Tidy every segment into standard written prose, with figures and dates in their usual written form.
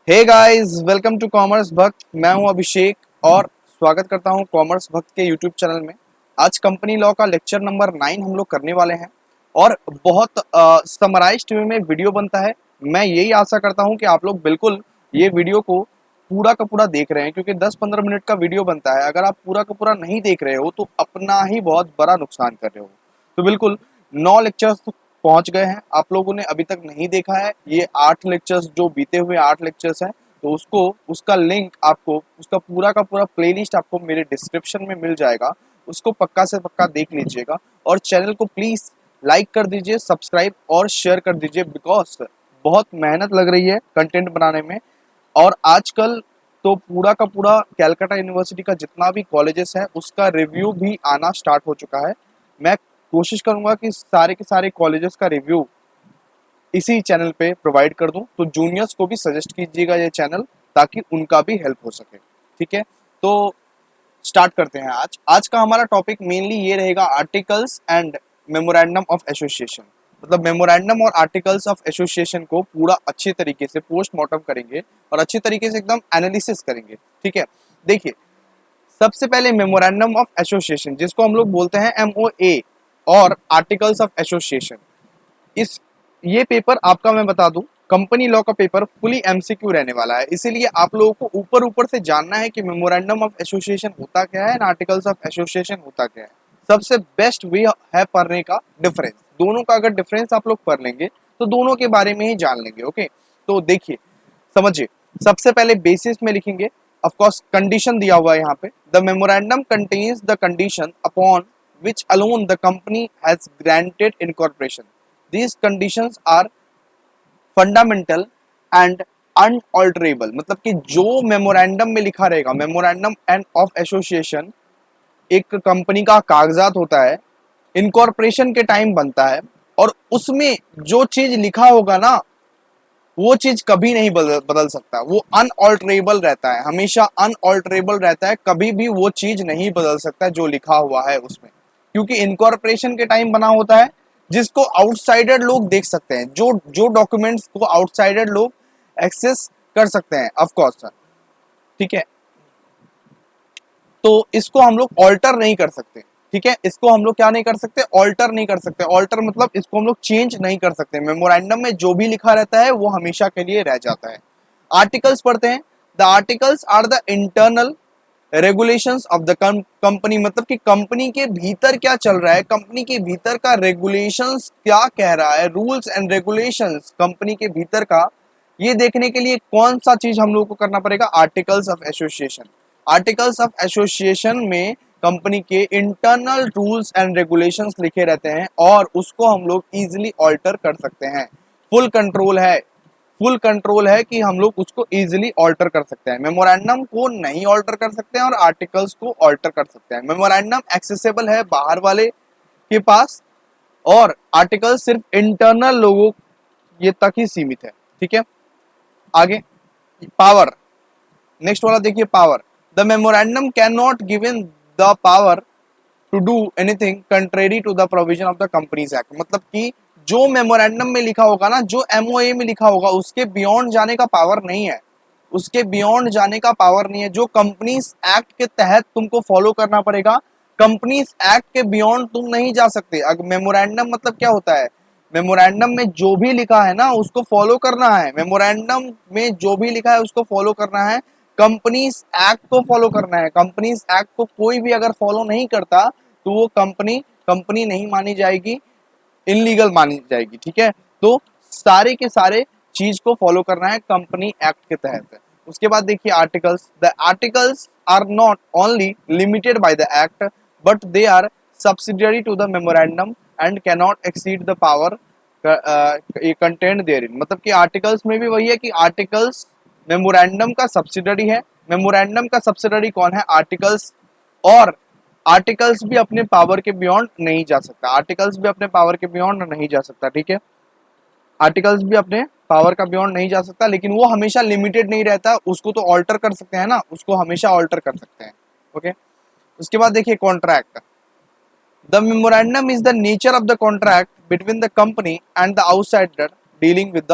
Hey guys, welcome to commerce Bhakt. मैं हूं अभिषेक और स्वागत करता हूं कॉमर्स भक्त के यूट्यूब चैनल में। आज कंपनी लॉ का लेक्चर नंबर 9 हम लोग करने वाले हैं और बहुत समराइज्ड वे में वीडियो बनता है। मैं यही आशा करता हूं कि आप लोग बिल्कुल ये वीडियो को पूरा का पूरा देख रहे हैं, क्योंकि 10-15 मिनट का वीडियो बनता है। अगर आप पूरा का पूरा नहीं देख रहे हो तो अपना ही बहुत बड़ा नुकसान कर रहे हो। तो बिल्कुल 9 लेक्चर्स पहुंच गए हैं। आप लोगों ने अभी तक नहीं देखा है, ये 8 लेक्चर्स जो बीते हुए 8 लेक्चर्स हैं, तो उसको उसका लिंक आपको, उसका पूरा का पूरा प्लेलिस्ट आपको मेरे डिस्क्रिप्शन में मिल जाएगा। उसको पक्का से पक्का देख लीजिएगा और चैनल को प्लीज़ लाइक कर दीजिए, सब्सक्राइब और शेयर कर दीजिए, बिकॉज बहुत मेहनत लग रही है कंटेंट बनाने में। और आजकल तो पूरा का पूरा कैलकाटा यूनिवर्सिटी का जितना भी कॉलेजेस है उसका रिव्यू भी आना स्टार्ट हो चुका है। मैं कोशिश करूंगा कि सारे के सारे कॉलेजेस का रिव्यू इसी चैनल पे प्रोवाइड कर दूं, तो जूनियर्स को भी सजेस्ट कीजिएगा ये चैनल, ताकि उनका भी हेल्प हो सके। ठीक है, तो स्टार्ट करते हैं। आज का हमारा टॉपिक मेनली ये रहेगा, articles and memorandum of association. मतलब मेमोरेंडम और आर्टिकल्स ऑफ एसोसिएशन को पूरा अच्छे तरीके से पोस्टमार्टम करेंगे और अच्छे तरीके से एकदम एनालिसिस करेंगे। ठीक है, देखिए, सबसे पहले मेमोरेंडम ऑफ एसोसिएशन, जिसको हम लोग बोलते हैं MOA, और आर्टिकल्स ऑफ एसोसिएशन, इस ये पेपर आपका मैं बता दूं, कंपनी लॉ का पेपर फुली MCQ रहने वाला है। इसीलिए आप लोगों को ऊपर ऊपर से जानना है कि मेमोरेंडम ऑफ एसोसिएशन होता क्या है, आर्टिकल्स ऑफ एसोसिएशन होता क्या है। सबसे बेस्ट वे है पढ़ने का डिफरेंस। दोनों का अगर डिफरेंस आप लोग पढ़ लेंगे तो दोनों के बारे में ही जान लेंगे। ओके, तो देखिए, समझिए। सबसे पहले बेसिस में लिखेंगे, ऑफ कोर्स कंडीशन दिया हुआ है यहाँ पे। The memorandum contains the condition upon which alone the company has granted incorporation. These conditions are fundamental and unalterable। मतलब कि जो मेमोरेंडम में लिखा रहेगा, मेमोरेंडम एंड ऑफ एसोसिएशन एक कंपनी का कागजात होता है, इनकॉर्पोरेशन के टाइम बनता है, और उसमें जो चीज लिखा होगा ना, वो चीज कभी नहीं बदल सकता। वो अनऑल्टरेबल रहता है, हमेशा अनऑल्टरेबल रहता है, कभी भी वो चीज नहीं बदल सकता जो लिखा हुआ है उसमें, क्योंकि इनकॉर्पोरेशन के टाइम बना होता है, जिसको आउटसाइडर लोग देख सकते हैं। जो जो डॉक्यूमेंट्स को आउटसाइडर लोग एक्सेस कर सकते हैं, ऑफ कोर्स। ठीक है, तो इसको हम लोग ऑल्टर नहीं कर सकते। ठीक है, इसको हम लोग क्या नहीं कर सकते, ऑल्टर नहीं कर सकते। ऑल्टर मतलब इसको हम लोग चेंज नहीं कर सकते। मेमोरेंडम में जो भी लिखा रहता है वो हमेशा के लिए रह जाता है। आर्टिकल्स पढ़ते हैं। The articles are the internal regulations of the company. मतलब कि कंपनी के भीतर क्या चल रहा है, कंपनी के भीतर का रेगुलेशंस क्या कह रहा है, रूल्स एंड रेगुलेशंस कंपनी के भीतर का, ये देखने के लिए कौन सा चीज हम लोग को करना पड़ेगा, articles of association. Articles of association में कंपनी के इंटरनल रूल्स एंड रेगुलेशंस लिखे रहते हैं और उसको हम लोग इजीली ऑल्टर कर सकते हैं। फुल कंट्रोल है, फुल कंट्रोल है कि हम लोग उसको इजीली ऑल्टर कर सकते हैं। मेमोरेंडम को नहीं ऑल्टर कर सकते हैं और आर्टिकल्स को ऑल्टर कर सकते हैं। मेमोरेंडम एक्सेसिबल है बाहर वाले के पास, और आर्टिकल सिर्फ इंटरनल लोगों ये तक ही सीमित है। ठीक है, आगे पावर। नेक्स्ट वाला देखिए, power. The memorandum can not given the power to do anything contrary to the provision of the companies act. मतलब कि जो मेमोरेंडम में लिखा होगा ना, जो MOA में लिखा होगा, उसके बियॉन्ड जाने का पावर नहीं है। उसके बियॉन्ड जाने का पावर नहीं है। जो कंपनीज एक्ट के तहत तुमको फॉलो करना पड़ेगा, कंपनीज एक्ट के बियॉन्ड तुम नहीं जा सकते। अगर मेमोरेंडम मतलब क्या होता है, मेमोरेंडम में जो भी लिखा है ना उसको फॉलो करना है। मेमोरेंडम में जो भी लिखा है उसको फॉलो करना है, कंपनीज एक्ट को फॉलो करना है। कंपनीज एक्ट को कोई भी अगर फॉलो नहीं करता तो वो कंपनी कंपनी नहीं मानी जाएगी, इनलीगल मानी जाएगी। ठीक है, तो सारे के सारे चीज को फॉलो करना है कंपनी एक्ट के तहत। उसके बाद देखिए articles. The articles are not only limited by the act, but they are subsidiary to the memorandum and can not exceed the power content therein. मतलब कि आर्टिकल्स में भी वही है कि आर्टिकल्स मेमोरेंडम का सब्सिडरी है। मेमोरेंडम का सब्सिडरी कौन है, आर्टिकल्स। और आर्टिकल्स भी अपने पावर के बियॉन्ड नहीं जा सकता। आर्टिकल्स भी अपने पावर के बियॉन्ड नहीं जा सकता। ठीक है, आर्टिकल्स भी अपने पावर का बियॉन्ड नहीं जा सकता, लेकिन वो हमेशा लिमिटेड नहीं रहता। उसको तो ऑल्टर कर सकते हैं ना, उसको हमेशा ऑल्टर कर सकते हैं। ओके, उसके बाद देखिए contract. The memorandum is the nature of the contract between the company and the outsider dealing with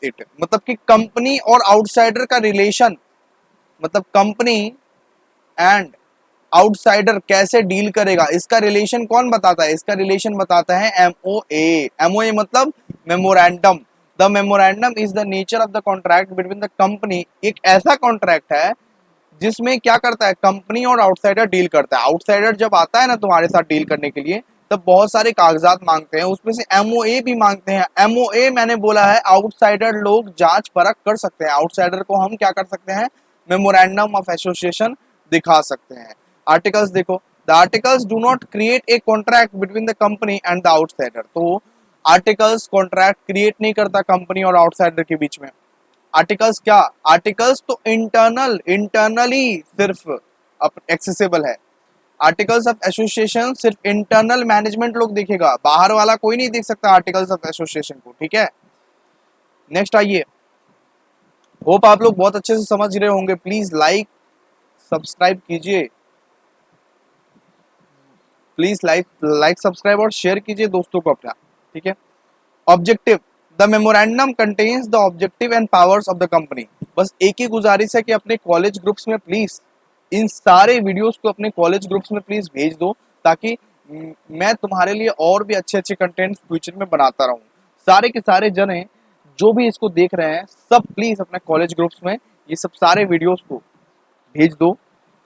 it, मतलब कि कंपनी और आउटसाइडर का रिलेशन, मतलब कंपनी एंड आउटसाइडर कैसे डील करेगा, इसका रिलेशन कौन बताता है? इसका रिलेशन बताता है एमओए। एमओए मतलब memorandum. The memorandum is the nature of the contract between the company. एक ऐसा कॉन्ट्रैक्ट है जिसमें क्या करता है, कंपनी और आउटसाइडर डील करता है। आउटसाइडर जब आता है ना तुम्हारे साथ डील करने के लिए, तब बहुत सारे कागजात मांगते हैं, उसमें से एमओए भी मांगते हैं। एमओए मैंने बोला है आउटसाइडर लोग जांच परख कर सकते हैं, आउटसाइडर को हम क्या कर सकते हैं, मेमोरेंडम ऑफ एसोसिएशन दिखा सकते हैं। आर्टिकल्स देखो, the articles do not create a contract between the company and the outsider. तो आर्टिकल्स कॉन्ट्रैक्ट क्रिएट नहीं करता कंपनी और आउटसाइडर के बीच में। आर्टिकल्स क्या, आर्टिकल्स तो इंटरनली सिर्फ एक्सेसिबल है। आर्टिकल्स ऑफ एसोसिएशन सिर्फ इंटरनल मैनेजमेंट लोग देखेगा, बाहर वाला कोई नहीं देख सकता आर्टिकल्स ऑफ एसोसिएशन को, ठीक है। नेक्स्ट आइए, होप आप लोग बहुत अच्छे से समझ रहे होंगे। प्लीज लाइक सब्सक्राइब कीजिए, प्लीज लाइक सब्सक्राइब और शेयर कीजिए दोस्तों को अपना, ठीक है। Objective, the memorandum contains the objective and powers of the company. बस एक ही गुजारिश है कि अपने कॉलेज ग्रुप्स में प्लीज इन सारे वीडियोस को अपने कॉलेज ग्रुप्स में प्लीज भेज दो, ताकि मैं तुम्हारे लिए और भी अच्छे अच्छे कंटेंट फ्यूचर में बनाता रहूं। सारे के सारे जने जो भी इसको देख रहे हैं, सब प्लीज अपने कॉलेज ग्रुप्स में ये सब सारे वीडियोस को भेज दो,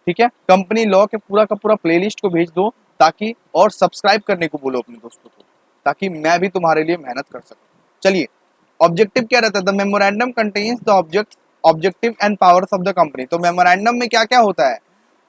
ठीक है। कंपनी लॉ के पूरा का पूरा प्लेलिस्ट को भेज दो, ताकि और सब्सक्राइब करने को बोलो अपने दोस्तों को, ताकि मैं भी तुम्हारे लिए मेहनत कर सकूं। चलिए, ऑब्जेक्टिव क्या रहता है, the memorandum contains the objective and powers of the company. तो मेमोरेंडम में क्या क्या होता है,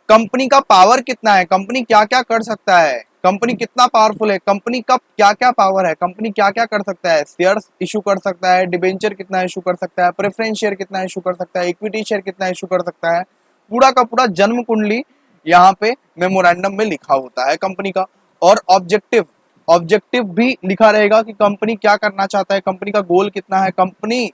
कंपनी का पावर कितना है, कंपनी क्या क्या कर सकता है, कंपनी कितना पावरफुल है, कंपनी का क्या क्या पावर है, कंपनी क्या क्या कर सकता है, शेयर्स इशू कर सकता है, डिबेंचर कितना इशू कर सकता है, प्रेफरेंस शेयर कितना इशू कर सकता है, इक्विटी शेयर कितना इशू कर सकता है। पूरा का पूरा जन्म कुंडली यहाँ पे मेमोरेंडम में लिखा होता है कंपनी का। और ऑब्जेक्टिव, ऑब्जेक्टिव भी लिखा रहेगा कि कंपनी क्या करना चाहता है, कंपनी का गोल कितना है, कंपनी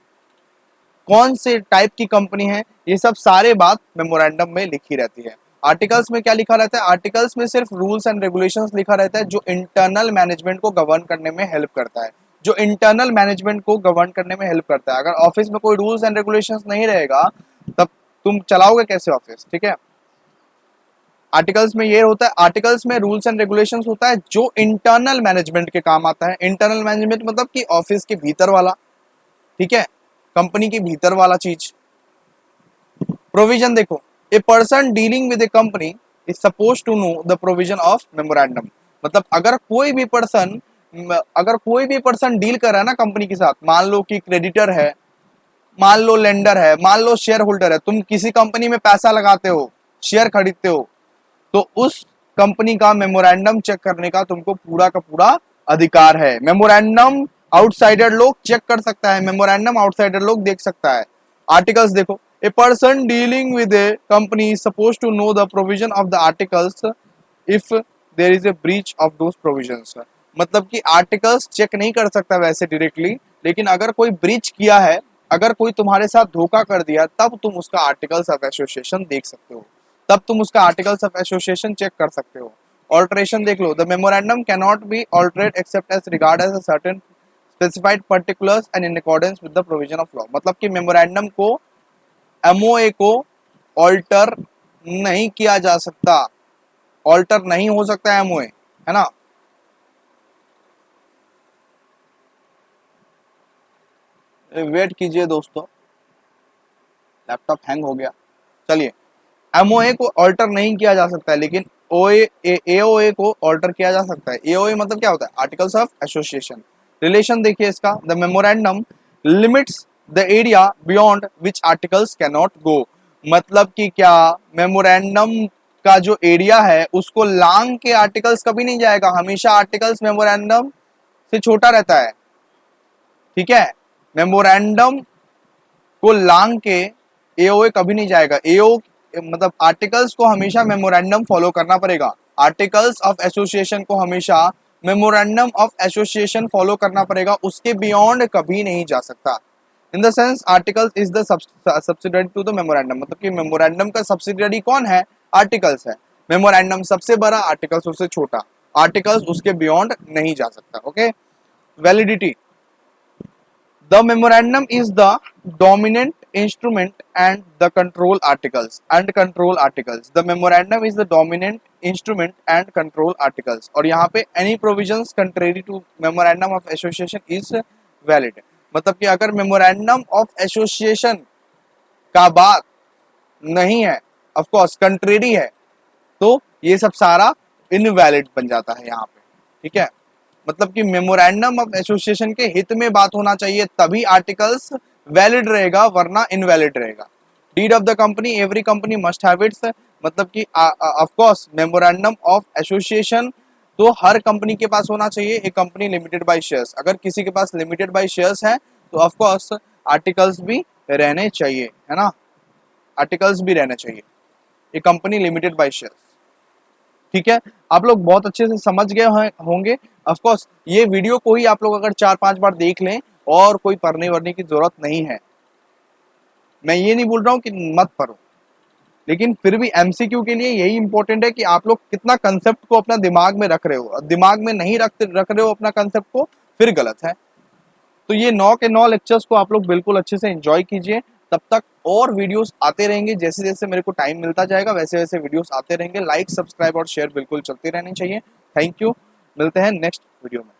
कौन से टाइप की कंपनी है, ये सब सारे बात मेमोरेंडम में लिखी रहती है। आर्टिकल्स में क्या लिखा रहता है, आर्टिकल्स में सिर्फ रूल्स एंड रेगुलेशंस लिखा रहता है, जो इंटरनल मैनेजमेंट को गवर्न करने में हेल्प करता है, जो इंटरनल मैनेजमेंट को गवर्न करने में हेल्प करता है। अगर ऑफिस में कोई रूल्स एंड रेगुलेशंस नहीं रहेगा, तब तुम चलाओगे कैसे ऑफिस, ठीक है। आर्टिकल्स में ये होता है, आर्टिकल्स में रूल्स एंड रेगुलेशंस होता है जो इंटरनल मैनेजमेंट के काम आता है। इंटरनल मैनेजमेंट मतलब कि ऑफिस के भीतर वाला, ठीक है, कंपनी के भीतर वाला चीज। प्रोविजन देखो, a person dealing with a company is suppose to know the provision of memorandum. मतलब अगर कोई भी पर्सन डील कर रहा है ना कंपनी के साथ, मान लो कि क्रेडिटर है, मान लो लेंडर है, मान लो शेयर होल्डर है, तुम किसी कंपनी में पैसा लगाते हो, शेयर खरीदते हो, तो उस कंपनी का मेमोरेंडम चेक करने का तुमको पूरा का पूरा अधिकार है। मेमोरेंडम आउटसाइडर लोग चेक कर सकता है, मेमोरेंडम आउटसाइडर लोग देख सकता है। आर्टिकल्स देखो, a person dealing with a company is suppose to know the provision of the articles if there is a breach of those provisions. मतलब कि आर्टिकल्स चेक नहीं कर सकता वैसे डायरेक्टली, लेकिन अगर कोई ब्रीच किया है, अगर कोई तुम्हारे साथ धोखा कर दिया, तब तुम उसका आर्टिकल्स ऑफ एसोसिएशन देख सकते हो, तब तुम उसका आर्टिकल्स ऑफ एसोसिएशन चेक कर सकते हो। ऑल्ट्रेशन देख लो, the memorandum can not be altered except as regard as a certain specified particulars and in accordance with the provision of law. मतलब कि मेमोरेंडम को, एमओए को ऑल्टर नहीं किया जा सकता, ऑल्टर नहीं हो सकता एमओए, है ना। वेट कीजिए दोस्तों, लैपटॉप हैंग हो गया। चलिए, एमओए को ऑल्टर नहीं किया जा सकता है, लेकिन एओए को ऑल्टर किया जा सकता है। एओए मतलब क्या होता है, आर्टिकल्स ऑफ एसोसिएशन। रिलेशन देखिए इसका, the memorandum limits the area beyond which articles can not go. मतलब कि क्या, मेमोरेंडम का जो एरिया है उसको लांग के आर्टिकल्स कभी नहीं जाएगा, हमेशा आर्टिकल्स मेमोरेंडम से छोटा रहता है, ठीक है। मेमोरेंडम को लांग के एओए कभी नहीं जाएगा। एओ मतलब आर्टिकल्स को हमेशा मेमोरेंडम फॉलो करना पड़ेगा, आर्टिकल्स ऑफ एसोसिएशन को हमेशा मेमोरेंडम ऑफ एसोसिएशन फॉलो करना पड़ेगा, उसके बियॉन्ड कभी नहीं जा सकता। In the sense articles is the subsidiary to the memorandum. मतलब कि मेमोरेंडम का सब्सिडियरी कौन है, आर्टिकल्स है। मेमोरेंडम सबसे बड़ा, आर्टिकल्स उससे छोटा, आर्टिकल्स उसके बियॉन्ड नहीं जा सकता, okay. Validity, The memorandum is the dominant instrument and the control articles and control articles. The memorandum is the dominant instrument and control articles. और यहाँ पे any provisions contrary to memorandum of association is valid. मतलब कि अगर memorandum of association का बात नहीं है, of course contrary है, तो ये सब सारा इनवैलिड बन जाता है यहाँ पे, ठीक है। मतलब कि मेमोरेंडम ऑफ एसोसिएशन के हित में बात होना चाहिए, तभी आर्टिकल्स वैलिड रहेगा, वरना इनवैलिड रहेगा। Deed of the company, every company must have its, मतलब कि of course memorandum of association तो हर कंपनी के पास होना चाहिए। एक कंपनी लिमिटेड बाय शेयर्स, अगर किसी के पास लिमिटेड बाय शेयर्स है तो ऑफ कोर्स आर्टिकल्स भी रहने चाहिए, है ना, आर्टिकल्स भी रहने चाहिए। ये कंपनी लिमिटेड बाय शेयर्स, ठीक है। आप लोग बहुत अच्छे से समझ गए होंगे। ऑफ कोर्स ये वीडियो को ही आप लोग अगर 4-5 बार देख लें और कोई पढ़ने वढ़ने की जरूरत नहीं है, मैं ये नहीं बोल रहा हूँ कि मत पढ़ो, लेकिन फिर भी एमसीक्यू के लिए यही इंपॉर्टेंट है कि आप लोग कितना कंसेप्ट को अपना दिमाग में रख रहे हो। दिमाग में नहीं रख रहे हो अपना कंसेप्ट को, फिर गलत है। तो ये 9 के 9 लेक्चर्स को आप लोग बिल्कुल अच्छे से एंजॉय कीजिए। तब तक और वीडियोस आते रहेंगे, जैसे जैसे मेरे को टाइम मिलता जाएगा वैसे वैसे वीडियोस आते रहेंगे। लाइक, सब्सक्राइब और शेयर बिल्कुल चलते रहने चाहिए। थैंक यू, मिलते हैं नेक्स्ट वीडियो में।